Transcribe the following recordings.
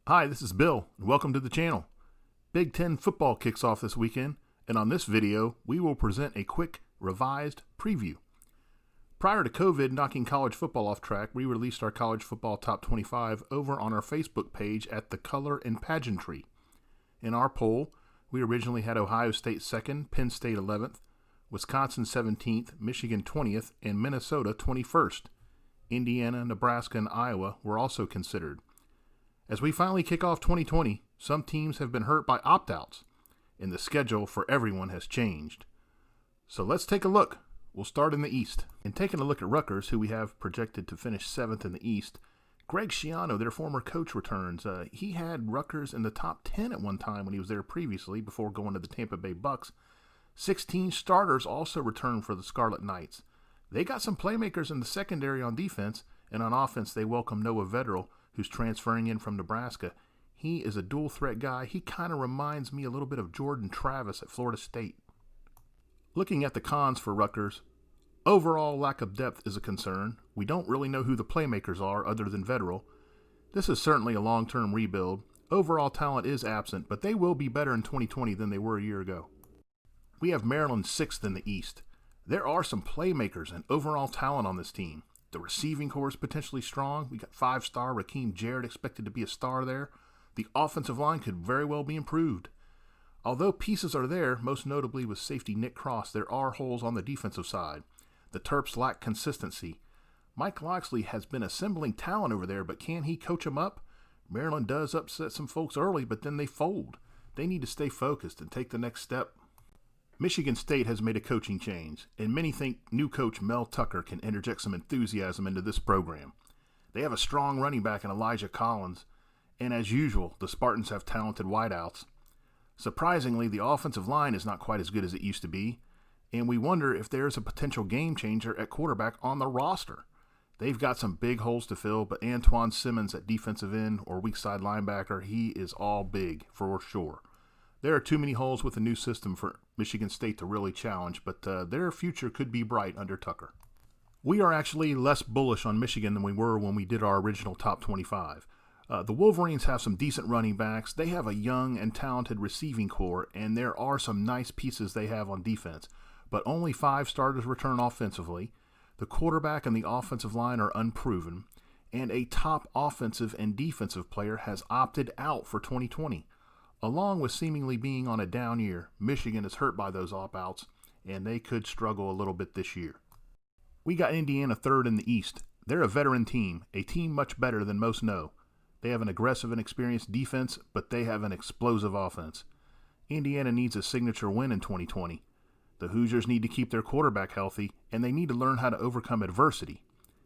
Hi, this is Bill, and welcome to the channel. Big Ten football kicks off this weekend, and on this video, we will present a quick, revised preview. Prior to COVID knocking college football off track, we released our college football top 25 over on our Facebook page at The Color and Pageantry. In our poll, we originally had Ohio State 2nd, Penn State 11th, Wisconsin 17th, Michigan 20th, and Minnesota 21st. Indiana, Nebraska, and Iowa were also considered. As we finally kick off 2020, some teams have been hurt by opt-outs, and the schedule for everyone has changed. So let's take a look. We'll start in the East. In taking a look at Rutgers, who we have projected to finish 7th in the East, Greg Schiano, their former coach, returns. He had Rutgers in the top 10 at one time when he was there previously before going to the Tampa Bay Bucks. 16 starters also returned for the Scarlet Knights. They got some playmakers in the secondary on defense, and on offense they welcome Noah Vedral, who's transferring in from Nebraska. He is a dual-threat guy. He kind of reminds me a little bit of Jordan Travis at Florida State. Looking at the cons for Rutgers, overall lack of depth is a concern. We don't really know who the playmakers are other than Vedral. This is certainly a long-term rebuild. Overall talent is absent, but they will be better in 2020 than they were a year ago. We have Maryland 6th in the East. There are some playmakers and overall talent on this team. The receiving corps is potentially strong. We got 5-star Raheem Jarrett expected to be a star there. The offensive line could very well be improved. Although pieces are there, most notably with safety Nick Cross, there are holes on the defensive side. The Terps lack consistency. Mike Loxley has been assembling talent over there, but can he coach them up? Maryland does upset some folks early, but then they fold. They need to stay focused and take the next step. Michigan State has made a coaching change, and many think new coach Mel Tucker can interject some enthusiasm into this program. They have a strong running back in Elijah Collins, and as usual, the Spartans have talented wideouts. Surprisingly, the offensive line is not quite as good as it used to be, and we wonder if there's a potential game changer at quarterback on the roster. They've got some big holes to fill, but Antoine Simmons at defensive end or weak side linebacker, he is all big for sure. There are too many holes with the new system for Michigan State to really challenge, but their future could be bright under Tucker. We are actually less bullish on Michigan than we were when we did our original top 25. The Wolverines have some decent running backs. They have a young and talented receiving corps, and there are some nice pieces they have on defense, but only 5 starters return offensively. The quarterback and the offensive line are unproven, and a top offensive and defensive player has opted out for 2020. Along with seemingly being on a down year, Michigan is hurt by those opt-outs, and they could struggle a little bit this year. We got Indiana 3rd in the East. They're a veteran team, a team much better than most know. They have an aggressive and experienced defense, but they have an explosive offense. Indiana needs a signature win in 2020. The Hoosiers need to keep their quarterback healthy, and they need to learn how to overcome adversity.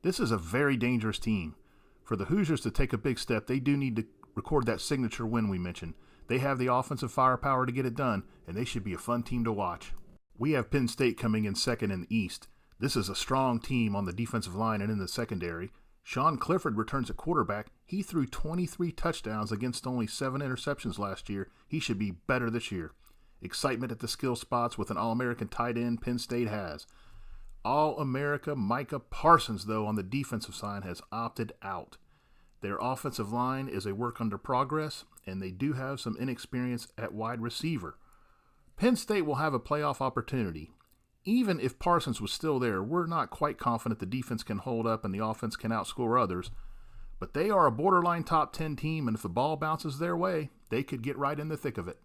This is a very dangerous team. For the Hoosiers to take a big step, they do need to record that signature win we mentioned. They have the offensive firepower to get it done, and they should be a fun team to watch. We have Penn State coming in 2nd in the East. This is a strong team on the defensive line and in the secondary. Sean Clifford returns at quarterback. He threw 23 touchdowns against only 7 interceptions last year. He should be better this year. Excitement at the skill spots with an All-American tight end Penn State has. All-America Micah Parsons, though, on the defensive side has opted out. Their offensive line is a work under progress, and they do have some inexperience at wide receiver. Penn State will have a playoff opportunity. Even if Parsons was still there, we're not quite confident the defense can hold up and the offense can outscore others. But they are a borderline top 10 team, and if the ball bounces their way, they could get right in the thick of it.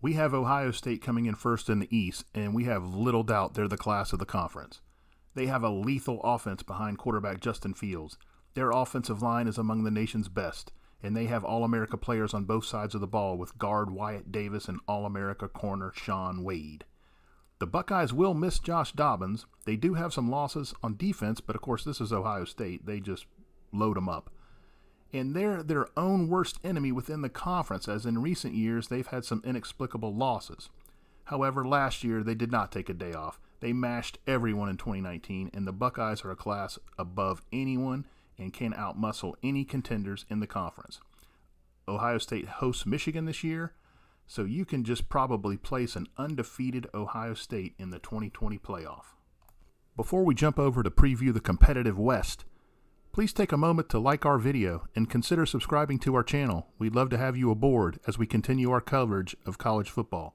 We have Ohio State coming in 1st in the East, and we have little doubt they're the class of the conference. They have a lethal offense behind quarterback Justin Fields. Their offensive line is among the nation's best, and they have All-America players on both sides of the ball with guard Wyatt Davis and All-America corner Shaun Wade. The Buckeyes will miss Josh Dobbins. They do have some losses on defense, but of course this is Ohio State. They just load them up. And they're their own worst enemy within the conference, as in recent years they've had some inexplicable losses. However, last year they did not take a day off. They mashed everyone in 2019, and the Buckeyes are a class above anyone and can outmuscle any contenders in the conference. Ohio State hosts Michigan this year, so you can just probably place an undefeated Ohio State in the 2020 playoff. Before we jump over to preview the competitive West, Please take a moment to like our video and consider subscribing to our channel. We'd love to have you aboard as we continue our coverage of college football.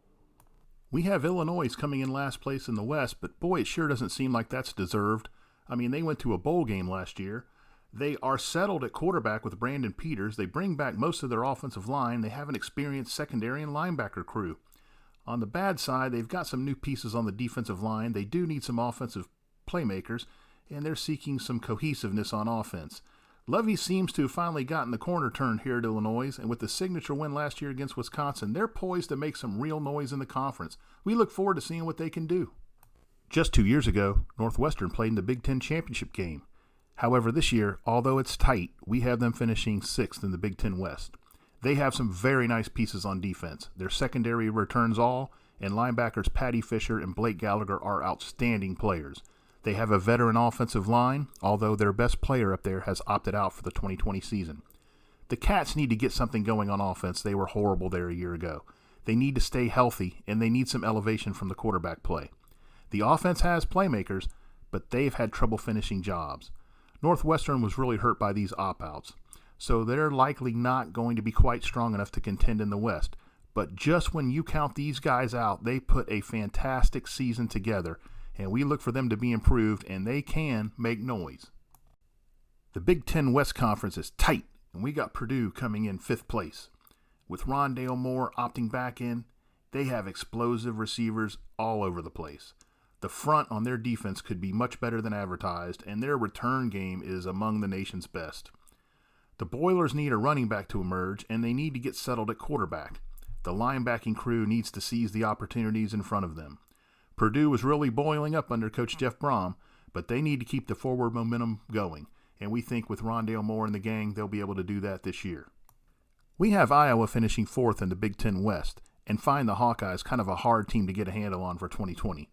We have Illinois coming in last place in the West, but boy, it sure doesn't seem like that's deserved. I mean, they went to a bowl game last year. They are settled at quarterback with Brandon Peters. They bring back most of their offensive line. They have an experienced secondary and linebacker crew. On the bad side, they've got some new pieces on the defensive line. They do need some offensive playmakers, and they're seeking some cohesiveness on offense. Lovie seems to have finally gotten the corner turned here at Illinois, and with the signature win last year against Wisconsin, they're poised to make some real noise in the conference. We look forward to seeing what they can do. Just 2 years ago, Northwestern played in the Big Ten championship game. However, this year, although it's tight, we have them finishing 6th in the Big Ten West. They have some very nice pieces on defense. Their secondary returns all, and linebackers Patty Fisher and Blake Gallagher are outstanding players. They have a veteran offensive line, although their best player up there has opted out for the 2020 season. The Cats need to get something going on offense. They were horrible there a year ago. They need to stay healthy, and they need some elevation from the quarterback play. The offense has playmakers, but they've had trouble finishing jobs. Northwestern was really hurt by these opt-outs, so they're likely not going to be quite strong enough to contend in the West. But just when you count these guys out, they put a fantastic season together, and we look for them to be improved, and they can make noise. The Big Ten West Conference is tight, and we got Purdue coming in 5th place. With Rondale Moore opting back in, they have explosive receivers all over the place. The front on their defense could be much better than advertised, and their return game is among the nation's best. The Boilers need a running back to emerge, and they need to get settled at quarterback. The linebacking crew needs to seize the opportunities in front of them. Purdue was really boiling up under Coach Jeff Brom, but they need to keep the forward momentum going, and we think with Rondale Moore and the gang, they'll be able to do that this year. We have Iowa finishing 4th in the Big Ten West, and find the Hawkeyes kind of a hard team to get a handle on for 2020.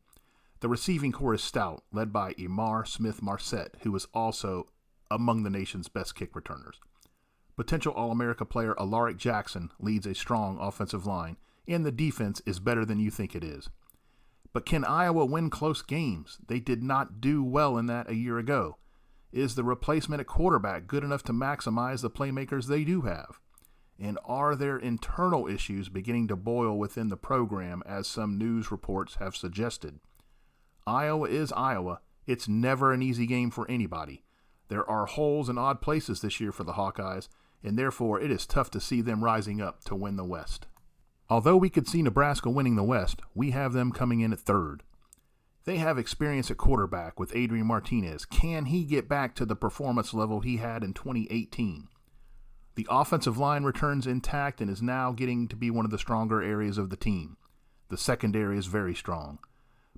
The receiving corps is stout, led by Emar Smith-Marset, who is also among the nation's best kick returners. Potential All-America player Alaric Jackson leads a strong offensive line, and the defense is better than you think it is. But can Iowa win close games? They did not do well in that a year ago. Is the replacement at quarterback good enough to maximize the playmakers they do have? And are there internal issues beginning to boil within the program, as some news reports have suggested? Iowa is Iowa. It's never an easy game for anybody. There are holes and odd places this year for the Hawkeyes, and therefore it is tough to see them rising up to win the West. Although we could see Nebraska winning the West, we have them coming in at 3rd. They have experience at quarterback with Adrian Martinez. Can he get back to the performance level he had in 2018? The offensive line returns intact and is now getting to be one of the stronger areas of the team. The secondary is very strong.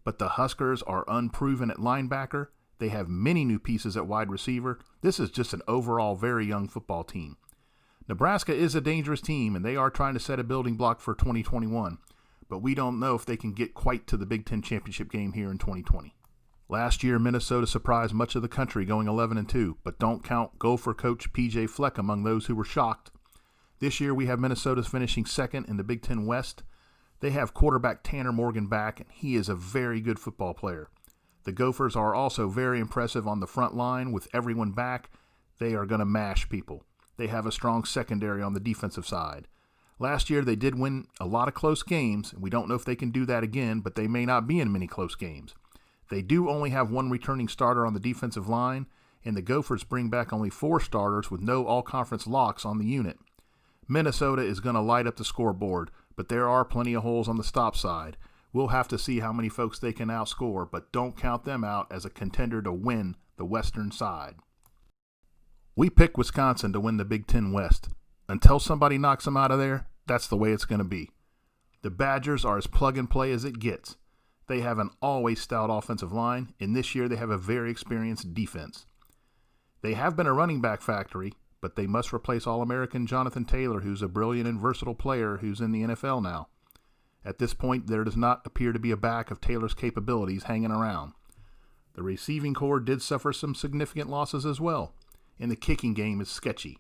But the Huskers are unproven at linebacker. They have many new pieces at wide receiver. This is just an overall very young football team. Nebraska is a dangerous team, and they are trying to set a building block for 2021, but we don't know if they can get quite to the Big Ten championship game here in 2020. Last year, Minnesota surprised much of the country going 11-2, but don't count Gopher coach P.J. Fleck among those who were shocked. This year, we have Minnesota finishing 2nd in the Big Ten West. They have quarterback Tanner Morgan back, and he is a very good football player. The Gophers are also very impressive on the front line. With everyone back, they are going to mash people. They have a strong secondary on the defensive side. Last year, they did win a lot of close games. We don't know if they can do that again, but they may not be in many close games. They do only have one returning starter on the defensive line, and the Gophers bring back only 4 starters with no all-conference locks on the unit. Minnesota is going to light up the scoreboard, but there are plenty of holes on the stop side. We'll have to see how many folks they can outscore, but don't count them out as a contender to win the Western side. We pick Wisconsin to win the Big Ten West. Until somebody knocks them out of there, that's the way it's going to be. The Badgers are as plug-and-play as it gets. They have an always stout offensive line, and this year they have a very experienced defense. They have been a running back factory, but they must replace All-American Jonathan Taylor, who's a brilliant and versatile player who's in the NFL now. At this point, there does not appear to be a back of Taylor's capabilities hanging around. The receiving corps did suffer some significant losses as well, and the kicking game is sketchy.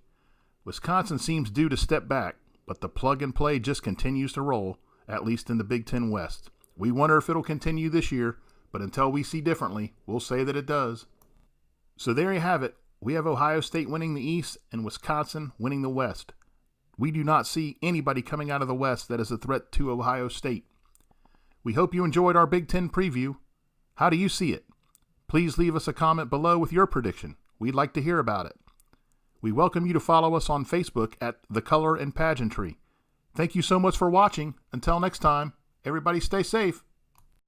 Wisconsin seems due to step back, but the plug-and-play just continues to roll, at least in the Big Ten West. We wonder if it'll continue this year, but until we see differently, we'll say that it does. So there you have it. we have Ohio State winning the East and Wisconsin winning the West. We do not see anybody coming out of the West that is a threat to Ohio State. We hope you enjoyed our Big Ten preview. How do you see it? Please leave us a comment below with your prediction. We'd like to hear about it. We welcome you to follow us on Facebook at The Color and Pageantry. Thank you so much for watching. Until next time, everybody stay safe.